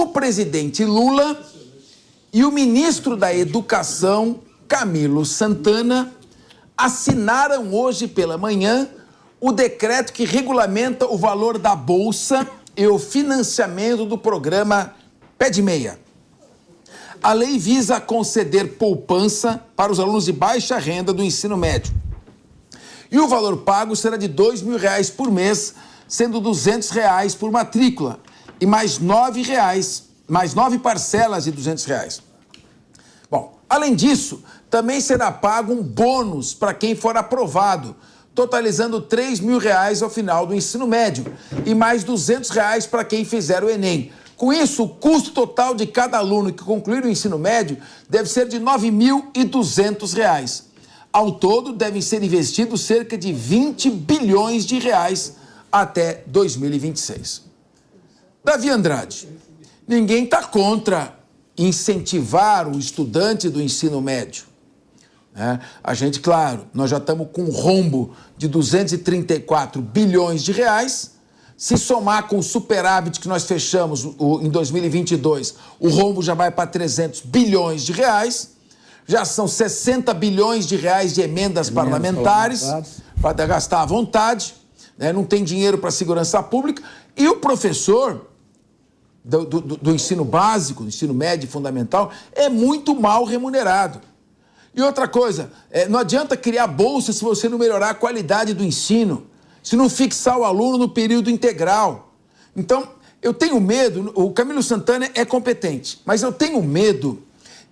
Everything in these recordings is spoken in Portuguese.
o presidente Lula e o ministro da Educação, Camilo Santana, assinaram hoje pela manhã o decreto que regulamenta o valor da bolsa e o financiamento do programa Pé de Meia. A lei visa conceder poupança para os alunos de baixa renda do ensino médio. E o valor pago será de R$ 2.000 por mês, sendo R$ 200 por matrícula e mais nove parcelas de R$ 200. Bom, além disso, também será pago um bônus para quem for aprovado, totalizando R$ 3.000 ao final do ensino médio e mais R$ 200 para quem fizer o Enem. Com isso, o custo total de cada aluno que concluir o ensino médio deve ser de R$ 9.200. Ao todo, devem ser investidos cerca de 20 bilhões de reais até 2026. Davi Andrade, ninguém está contra incentivar o estudante do ensino médio. A gente, claro, nós já estamos com um rombo de 234 bilhões de reais. Se somar com o superávit que nós fechamos em 2022, o rombo já vai para 300 bilhões de reais. Já são 60 bilhões de reais de emendas parlamentares para gastar à vontade. Não tem dinheiro para a segurança pública. E o professor do ensino básico, do ensino médio e fundamental, é muito mal remunerado. E outra coisa, não adianta criar bolsa se você não melhorar a qualidade do ensino, se não fixar o aluno no período integral. Então, eu tenho medo, o Camilo Santana é competente, mas eu tenho medo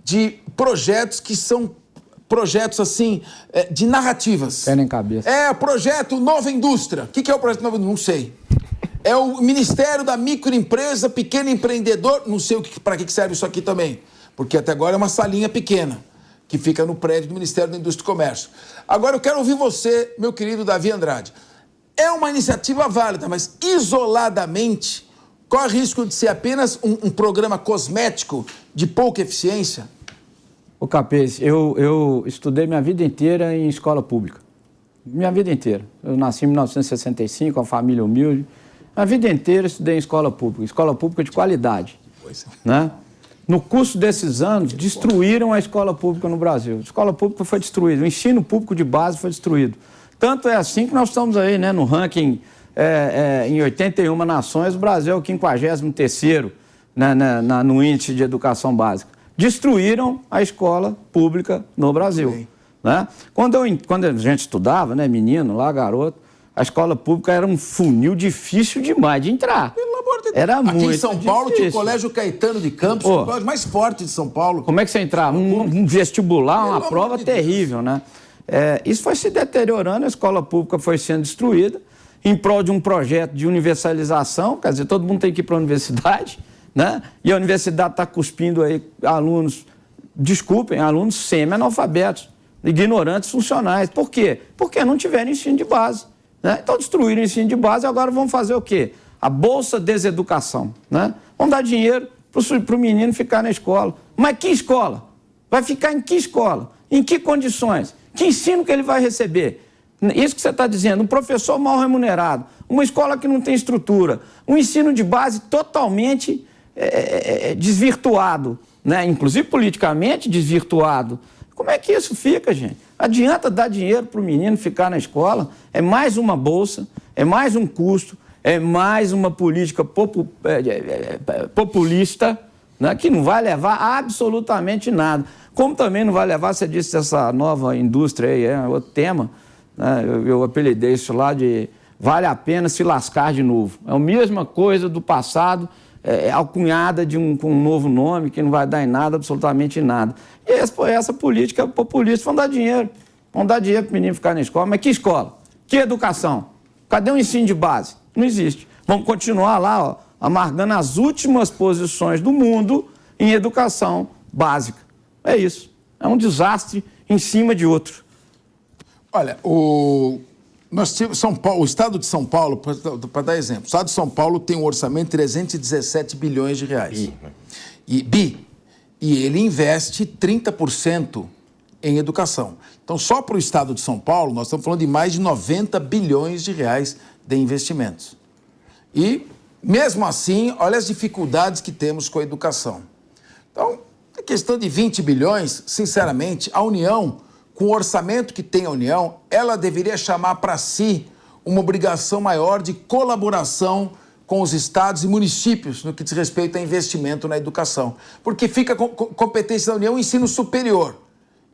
de projetos que são projetos, assim, de narrativas. Pé nem cabeça. É o projeto Nova Indústria. O que é o projeto Nova Indústria? Não sei. É o Ministério da Microempresa, Pequeno Empreendedor, não sei para que serve isso aqui também, porque até agora é uma salinha pequena, que fica no prédio do Ministério da Indústria e Comércio. Agora eu quero ouvir você, meu querido Davi Andrade. É uma iniciativa válida, mas isoladamente corre risco de ser apenas um programa cosmético de pouca eficiência? Ô Capês, eu estudei minha vida inteira em escola pública. Minha vida inteira. Eu nasci em 1965, uma família humilde. A vida inteira estudei em escola pública de qualidade. Pois é. Né? No curso desses anos, destruíram a escola pública no Brasil. A escola pública foi destruída, o ensino público de base foi destruído. Tanto é assim que nós estamos aí, né, no ranking em 81 nações, o Brasil é o 53º no índice de educação básica. Destruíram a escola pública no Brasil. Né? Quando a gente estudava, né, menino lá, garoto, a escola pública era um funil difícil demais de entrar. Pelo amor de Deus. Era muito Aqui em São Paulo difícil. tinha o Colégio Caetano de Campos, o colégio mais forte de São Paulo. Como é que você entrava? Um vestibular, uma prova terrível, né? Isso foi se deteriorando, a escola pública foi sendo destruída em prol de um projeto de universalização, quer dizer, todo mundo tem que ir para a universidade, né? E a universidade está cuspindo aí alunos, alunos semi-analfabetos, ignorantes funcionais. Por quê? Porque não tiveram ensino de base. Né? Então destruíram o ensino de base e agora vão fazer o quê? A Bolsa Deseducação. Né? Vão dar dinheiro para o menino ficar na escola. Mas que escola? Vai ficar em que escola? Em que condições? Que ensino que ele vai receber? Isso que você está dizendo, um professor mal remunerado, uma escola que não tem estrutura, um ensino de base totalmente desvirtuado, né? Inclusive politicamente desvirtuado. Como é que isso fica, gente? Adianta dar dinheiro para o menino ficar na escola? É mais uma bolsa, é mais um custo, é mais uma política populista, né, que não vai levar absolutamente nada. Como também não vai levar, você disse, essa nova indústria aí, é outro tema, né, eu apelidei isso lá de vale a pena se lascar de novo. É a mesma coisa do passado, alcunhada com um novo nome que não vai dar em nada, absolutamente nada. E essa política populista vão dar dinheiro para o menino ficar na escola. Mas que escola? Que educação? Cadê o ensino de base? Não existe. Vamos continuar lá, ó, amargando as últimas posições do mundo em educação básica. É isso. É um desastre em cima de outro. Olha, o estado de São Paulo, para dar exemplo, o estado de São Paulo tem um orçamento de 317 bilhões de reais. E ele investe 30% em educação. Então, só para o estado de São Paulo, nós estamos falando de mais de 90 bilhões de reais de investimentos. E Mesmo assim, olha as dificuldades que temos com a educação. Então, a questão de 20 bilhões, sinceramente, a União, com o orçamento que tem a União, ela deveria chamar para si uma obrigação maior de colaboração com os estados e municípios no que diz respeito a investimento na educação. Porque fica com competência da União o ensino superior.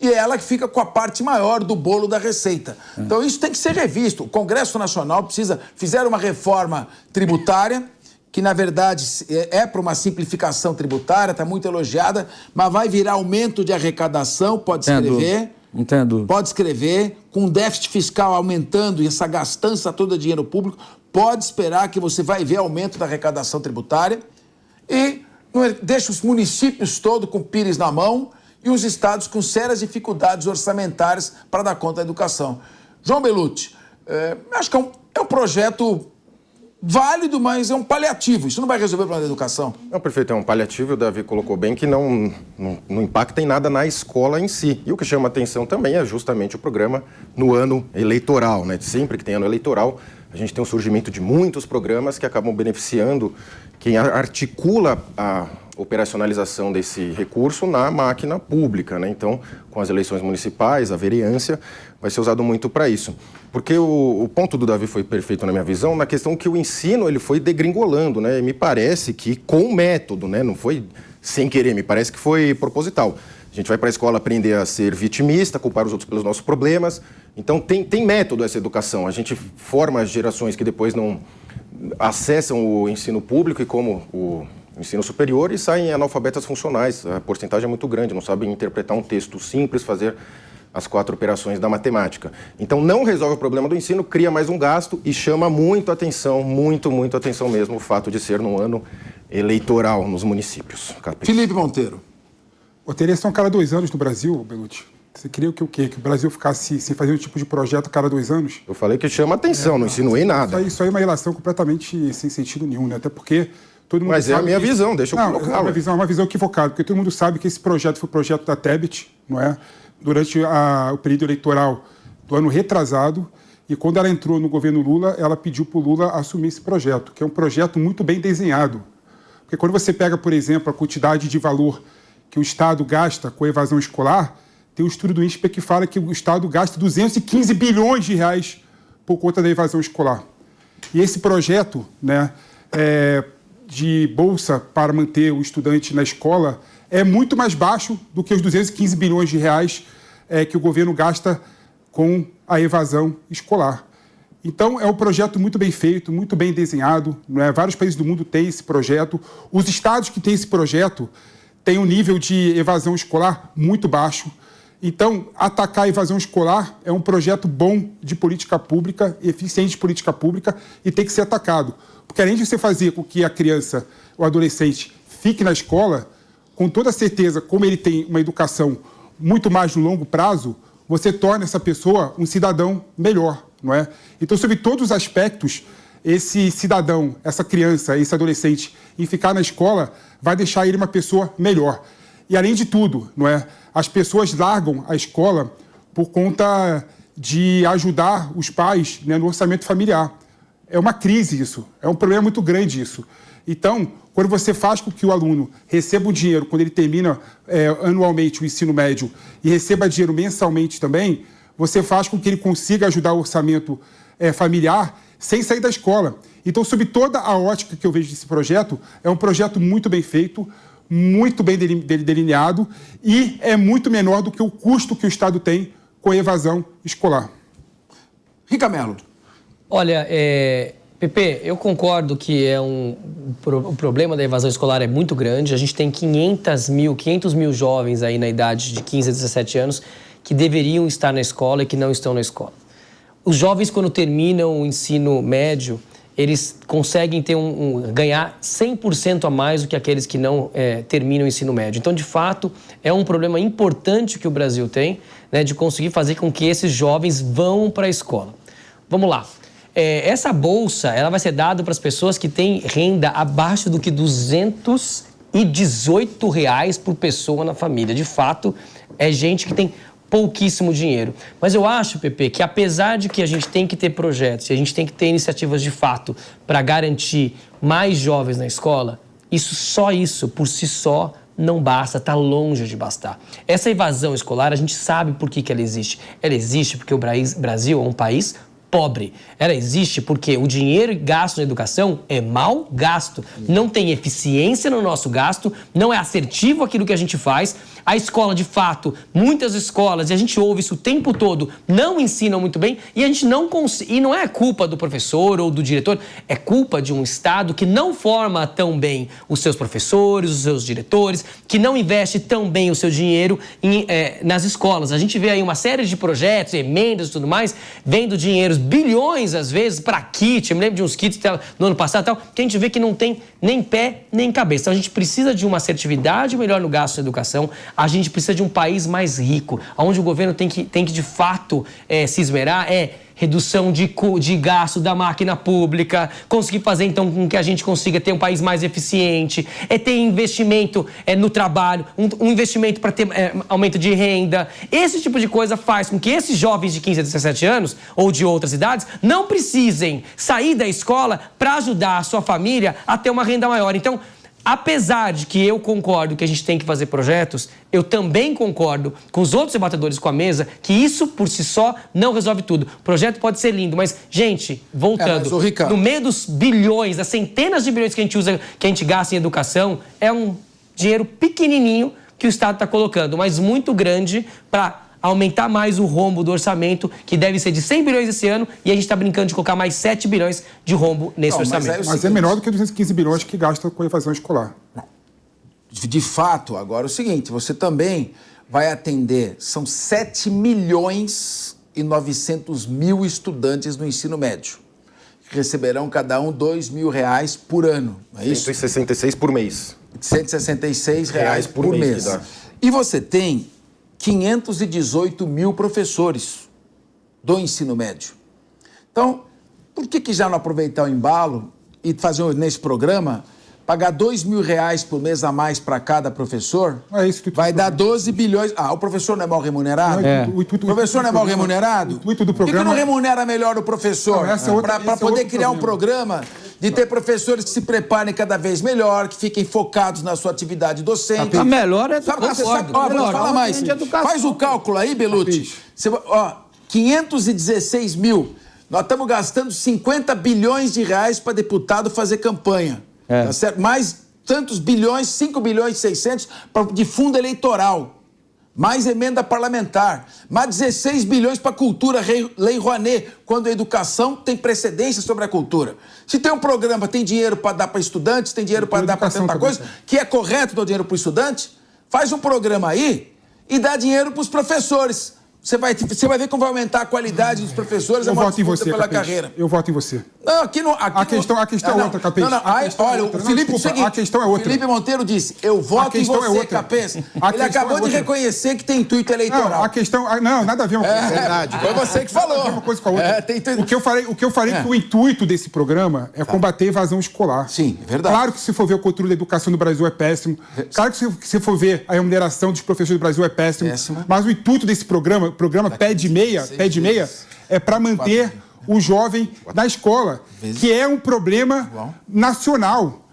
E é ela que fica com a parte maior do bolo da receita. Então isso tem que ser revisto. O Congresso Nacional fizeram uma reforma tributária, que na verdade é para uma simplificação tributária, está muito elogiada, mas vai virar aumento de arrecadação, pode escrever. Entendo. Pode escrever, com o déficit fiscal aumentando e essa gastança toda de dinheiro público, pode esperar que você vai ver aumento da arrecadação tributária e deixa os municípios todos com o pires na mão e os estados com sérias dificuldades orçamentárias para dar conta da educação. João Bellucci, acho que é um projeto válido, mas é um paliativo. Isso não vai resolver o problema da educação. Não, perfeito, é um paliativo, o Davi colocou bem, que não impacta em nada na escola em si. E o que chama atenção também é justamente o programa no ano eleitoral, né? Sempre que tem ano eleitoral, a gente tem o surgimento de muitos programas que acabam beneficiando quem articula a operacionalização desse recurso na máquina pública, né? Então, com as eleições municipais, a vereância vai ser usado muito para isso. Porque o ponto do Davi foi perfeito na minha visão, na questão que o ensino ele foi degringolando, né? E me parece que com método, né? Não foi sem querer, me parece que foi proposital. A gente vai para a escola aprender a ser vitimista, culpar os outros pelos nossos problemas. Então, tem método essa educação. A gente forma as gerações que depois não acessam o ensino público e como o ensino superior e saem analfabetas funcionais. A porcentagem é muito grande, não sabem interpretar um texto simples, fazer as 4 operações da matemática. Então, não resolve o problema do ensino, cria mais um gasto e chama muito atenção, muito atenção mesmo, o fato de ser num ano eleitoral nos municípios. Felipe Monteiro. Teria só cada 2 anos no Brasil, Bellucci? Você queria que o quê? Que o Brasil ficasse sem fazer um tipo de projeto a cada 2 anos? Eu falei que chama atenção, não insinuei nada. Isso aí é uma relação completamente sem sentido nenhum, né? Até porque todo mundo Mas sabe é a minha visão, deixa eu colocar. É uma visão equivocada, porque todo mundo sabe que esse projeto foi o projeto da Tebet, não é? Durante o período eleitoral do ano retrasado, e quando ela entrou no governo Lula, ela pediu para o Lula assumir esse projeto, que é um projeto muito bem desenhado. Porque quando você pega, por exemplo, a quantidade de valor que o Estado gasta com a evasão escolar, tem um estudo do INSPE que fala que o Estado gasta 215 bilhões de reais por conta da evasão escolar. E esse projeto, né, de bolsa para manter o estudante na escola é muito mais baixo do que os 215 bilhões de reais que o governo gasta com a evasão escolar. Então, é um projeto muito bem feito, muito bem desenhado, né? Vários países do mundo têm esse projeto. Os estados que têm esse projeto têm um nível de evasão escolar muito baixo. Então, atacar a evasão escolar é um projeto bom de política pública, eficiente de política pública, e tem que ser atacado. Porque além de você fazer com que a criança, o adolescente, fique na escola, com toda certeza, como ele tem uma educação muito mais no longo prazo, você torna essa pessoa um cidadão melhor, não é? Então, sobre todos os aspectos, esse cidadão, essa criança, esse adolescente, em ficar na escola, vai deixar ele uma pessoa melhor. E, além de tudo, não é? As pessoas largam a escola por conta de ajudar os pais, né, no orçamento familiar. É uma crise isso, é um problema muito grande isso. Então, quando você faz com que o aluno receba um dinheiro, quando ele termina anualmente o ensino médio, e receba dinheiro mensalmente também, você faz com que ele consiga ajudar o orçamento familiar sem sair da escola. Então, sob toda a ótica que eu vejo desse projeto, é um projeto muito bem feito, muito bem delineado e é muito menor do que o custo que o Estado tem com a evasão escolar. Rica Mello. Olha, Pepe, eu concordo que o problema da evasão escolar é muito grande. A gente tem 500 mil jovens aí na idade de 15 a 17 anos que deveriam estar na escola e que não estão na escola. Os jovens, quando terminam o ensino médio, eles conseguem ganhar 100% a mais do que aqueles que não terminam o ensino médio. Então, de fato, é um problema importante que o Brasil tem, né, de conseguir fazer com que esses jovens vão para a escola. Vamos lá. Essa bolsa ela vai ser dada para as pessoas que têm renda abaixo do que R$ 218 por pessoa na família. De fato, é gente que tem pouquíssimo dinheiro. Mas eu acho, Pepe, que apesar de que a gente tem que ter projetos e a gente tem que ter iniciativas de fato para garantir mais jovens na escola, só isso, por si só, não basta, está longe de bastar. Essa evasão escolar, a gente sabe por que ela existe. Ela existe porque o Brasil é um país pobre. Ela existe porque o dinheiro gasto na educação é mal gasto. Não tem eficiência no nosso gasto, não é assertivo aquilo que a gente faz. A escola, de fato, muitas escolas, e a gente ouve isso o tempo todo, não ensinam muito bem e a gente não consegue. E não é culpa do professor ou do diretor, é culpa de um Estado que não forma tão bem os seus professores, os seus diretores, que não investe tão bem o seu dinheiro nas escolas. A gente vê aí uma série de projetos, emendas e tudo mais, vendo dinheiros, bilhões às vezes, para kit. Eu me lembro de uns kits no ano passado, tal, que a gente vê que não tem nem pé nem cabeça. Então a gente precisa de uma assertividade melhor no gasto em educação. A gente precisa de um país mais rico, onde o governo tem que de fato se esmerar, redução de gasto da máquina pública, conseguir fazer então com que a gente consiga ter um país mais eficiente, ter investimento no trabalho, um investimento para ter aumento de renda. Esse tipo de coisa faz com que esses jovens de 15 a 17 anos ou de outras idades não precisem sair da escola para ajudar a sua família a ter uma renda maior. Então, apesar de que eu concordo que a gente tem que fazer projetos, eu também concordo com os outros debatedores com a mesa que isso por si só não resolve tudo. O projeto pode ser lindo, mas, gente, voltando, no meio dos bilhões, das centenas de bilhões que a gente gasta em educação, é um dinheiro pequenininho que o Estado está colocando, mas muito grande para aumentar mais o rombo do orçamento, que deve ser de 100 bilhões esse ano, e a gente está brincando de colocar mais 7 bilhões de rombo nesse orçamento. Mas é menor do que 215 bilhões que gasta com a evasão escolar. De fato, agora é o seguinte, você também vai atender, são 7 milhões e 900 mil estudantes no ensino médio, que receberão cada um R$2.000 por ano, não é isso? 166 por mês. R$166 por mês. E você tem 518 mil professores do ensino médio. Então, por que já não aproveitar o embalo e fazer nesse programa, pagar R$2.000 por mês a mais para cada professor? É isso que vai dar 12 bilhões. O professor não é mal remunerado? O professor não é mal remunerado? O intuito do programa... Por que não remunera melhor o professor? Para poder criar um programa de ter professores que se preparem cada vez melhor, que fiquem focados na sua atividade docente. A melhor é... Vou falar mais. Faz o cálculo aí, Belucci. 516 mil. Nós estamos gastando 50 bilhões de reais para deputado fazer campanha. Tá certo? Mais tantos bilhões, 5 bilhões e 600 de fundo eleitoral. Mais emenda parlamentar, mais 16 bilhões para a cultura, Lei Rouanet, quando a educação tem precedência sobre a cultura. Se tem um programa, tem dinheiro para dar para estudantes, tem dinheiro para dar para tanta coisa, que é correto dar dinheiro para o estudante, faz um programa aí e dá dinheiro para os professores. Você vai ver como vai aumentar a qualidade dos professores. Eu voto em você, pela Capês. carreira. Eu voto em você. Não, aqui não. A questão é outra, Capês. Olha, o Felipe, a questão é outra. Felipe Monteiro disse: eu voto em você, Capês. Ele acabou de reconhecer que tem intuito eleitoral. Não, a questão. Não, nada a ver uma coisa. Verdade. Foi você que falou. Uma coisa com a outra. O que eu falei que o intuito desse programa é combater a evasão escolar. Sim, é verdade. Claro que se for ver o controle da educação no Brasil é péssimo. Claro que se for ver a remuneração dos professores do Brasil é péssimo. Mas o intuito desse programa, o programa pé de meia, é para manter o jovem na escola, que é um problema nacional.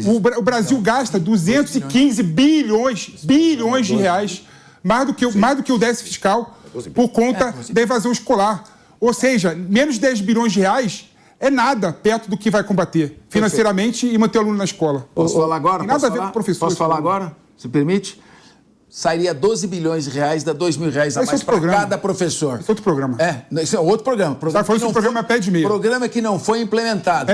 O Brasil gasta 215 bilhões de reais, mais do que o déficit fiscal, por conta da evasão escolar. Ou seja, menos de 10 bilhões de reais é nada perto do que vai combater financeiramente e manter o aluno na escola. Posso falar agora? Nada a ver com o professor. Posso falar agora? Se permite? Sairia 12 bilhões de reais, dá R$2.000 a mais para cada professor. Esse é outro programa. Esse é outro programa. Você está falando que o programa é pé de meia. Programa que não foi implementado.